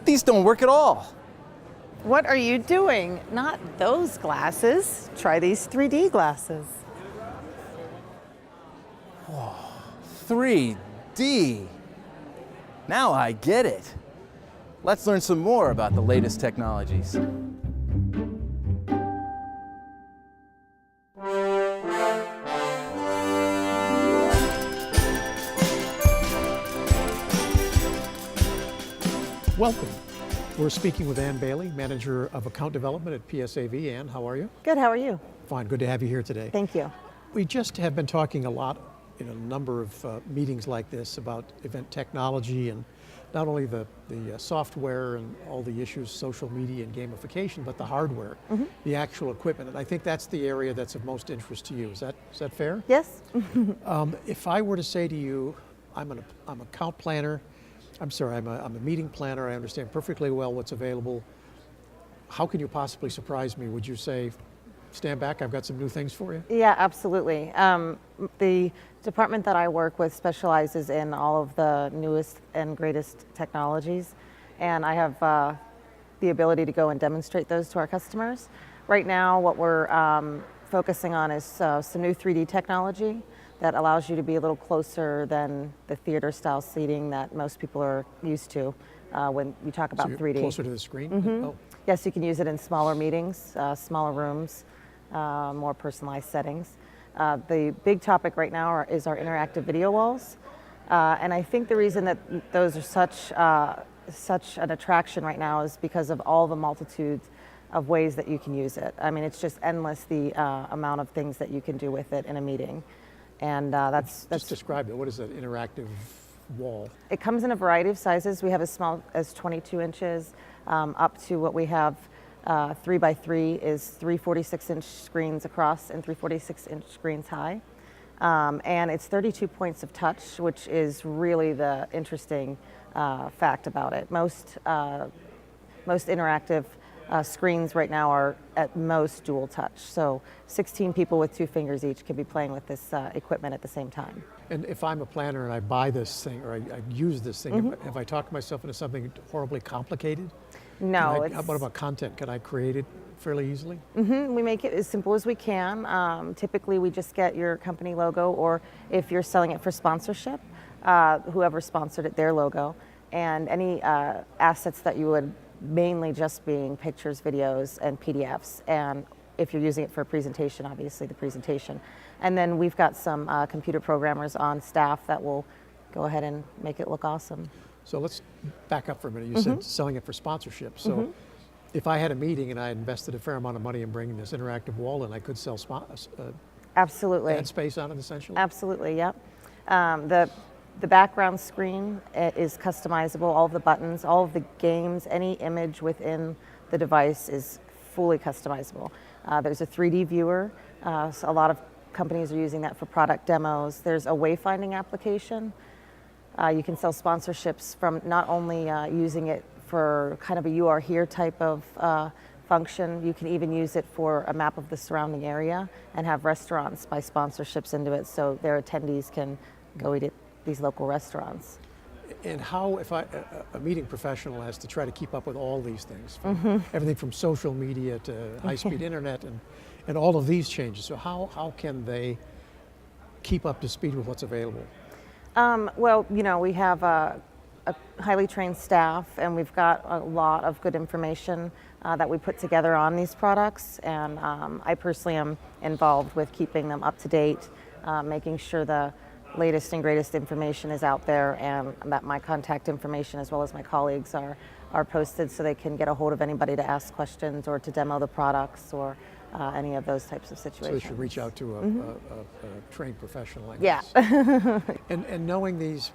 These don't work at all. What are you doing? Not those glasses. Try these 3D glasses. 3D. Now I get it. Let's learn some more about the latest technologies. Welcome. We're speaking with Ann Bailey, Manager of Account Development at PSAV. Ann, how are you? Good, how are you? Fine, good to have you here today. Thank you. We just have been talking a lot in a number of meetings like this about event technology and not only the software and all the issues, social media and gamification, but the hardware, the actual equipment. And I think that's the area that's of most interest to you. Is that fair? Yes. If I were to say to you, I'm an account planner, I'm a meeting planner, I understand perfectly well what's available. How can you possibly surprise me? Would you say, stand back, I've got some new things for you? Yeah, absolutely. The department that I work with specializes in all of the newest and greatest technologies, and I have the ability to go and demonstrate those to our customers. Right now, what we're focusing on is some new 3D technology that allows you to be a little closer than the theater style seating that most people are used to when you talk about so you're 3D. Closer to the screen? Oh. Yes, you can use it in smaller meetings, smaller rooms, more personalized settings. The big topic right now is our interactive video walls. And I think the reason that those are such an attraction right now is because of all the multitudes of ways that you can use it. I mean, it's just endless the amount of things that you can do with it in a meeting. And that's Just describe it. What is that interactive wall? It comes in a variety of sizes. We have as small as 22 inches up to what we have 3 by 3 is 3 46-inch screens across and 3 46-inch screens high. And it's 32 points of touch, which is really the interesting fact about it. Most interactive screens right now are at most dual touch. So 16 people with 2 fingers each can be playing with this equipment at the same time. And if I'm a planner and I buy this thing or I use this thing, have I talked myself into something horribly complicated? No. What about content? Can I create it fairly easily? We make it as simple as we can. Typically, we just get your company logo, or if you're selling it for sponsorship, whoever sponsored it, their logo, and any assets that you would mainly just being pictures, videos, and PDFs. And if you're using it for a presentation, obviously the presentation. And then we've got some computer programmers on staff that will go ahead and make it look awesome. So let's back up for a minute. You said selling it for sponsorship. So if I had a meeting and I invested a fair amount of money in bringing this interactive wall in, I could sell Absolutely. ad space on it essentially? Absolutely, yep. The background screen is customizable. All of the buttons, all of the games, any image within the device is fully customizable. There's a 3D viewer. So a lot of companies are using that for product demos. There's a wayfinding application. You can sell sponsorships from not only using it for kind of a you are here type of function, you can even use it for a map of the surrounding area and have restaurants buy sponsorships into it so their attendees can go eat at these local restaurants. And how, if a meeting professional has to try to keep up with all these things, everything from social media to high-speed internet and all of these changes, so how can they keep up to speed with what's available? Well, you know, we have a highly trained staff, and we've got a lot of good information that we put together on these products, and I personally am involved with keeping them up to date, making sure the latest and greatest information is out there, and that my contact information as well as my colleagues are posted so they can get a hold of anybody to ask questions or to demo the products or any of those types of situations. So they should reach out to a trained professional like Yeah. this. And knowing these,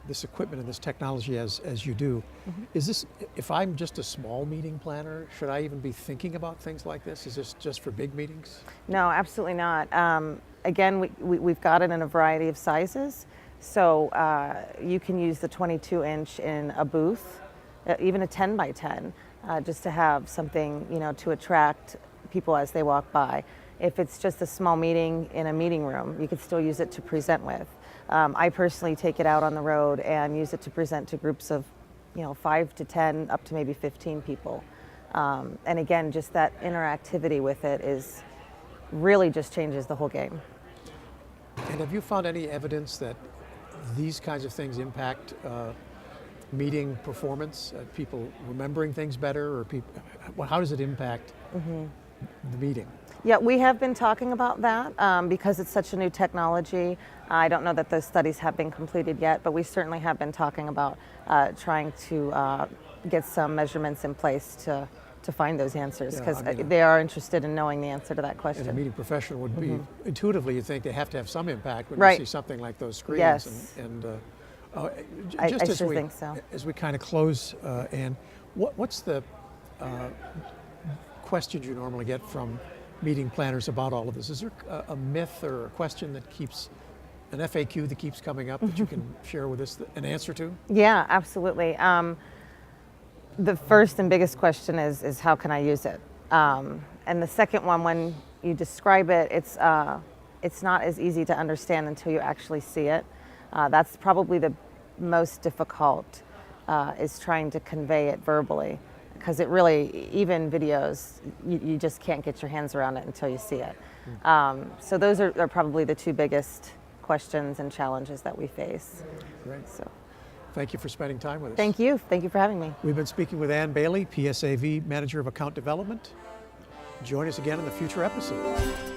this equipment and this technology as you do, is this, if I'm just a small meeting planner, should I even be thinking about things like this? Is this just for big meetings? No, absolutely not. Again, we've got it in a variety of sizes. So you can use the 22-inch in a booth, even a 10 by 10, just to have something, you know, to attract people as they walk by. If it's just a small meeting in a meeting room, you could still use it to present with. I personally take it out on the road and use it to present to groups of 5 to 10, up to maybe 15 people. And again, just that interactivity with it is really just changes the whole game. And have you found any evidence that these kinds of things impact meeting performance, people remembering things better, or how does it impact the meeting? Yeah, we have been talking about that because it's such a new technology. I don't know that those studies have been completed yet, but we certainly have been talking about trying to get some measurements in place to find those answers, because they are interested in knowing the answer to that question. And a meeting professional would be, intuitively you think they have to have some impact when Right. you see something like those screens. Yes. I sure think so. As we kind of close, Ann, what's the questions you normally get from meeting planners about all of this? Is there a myth or a question that keeps, an FAQ that keeps coming up that you can share with us an answer to? Yeah, absolutely. The first and biggest question is how can I use it? And the second one, when you describe it, it's not as easy to understand until you actually see it. That's probably the most difficult, is trying to convey it verbally, because it really, even videos, you just can't get your hands around it until you see it. So those are probably the two biggest questions and challenges that we face. Great. So. Thank you for spending time with us. Thank you. Thank you for having me. We've been speaking with Ann Bailey, PSAV Manager of Account Development. Join us again in a future episode.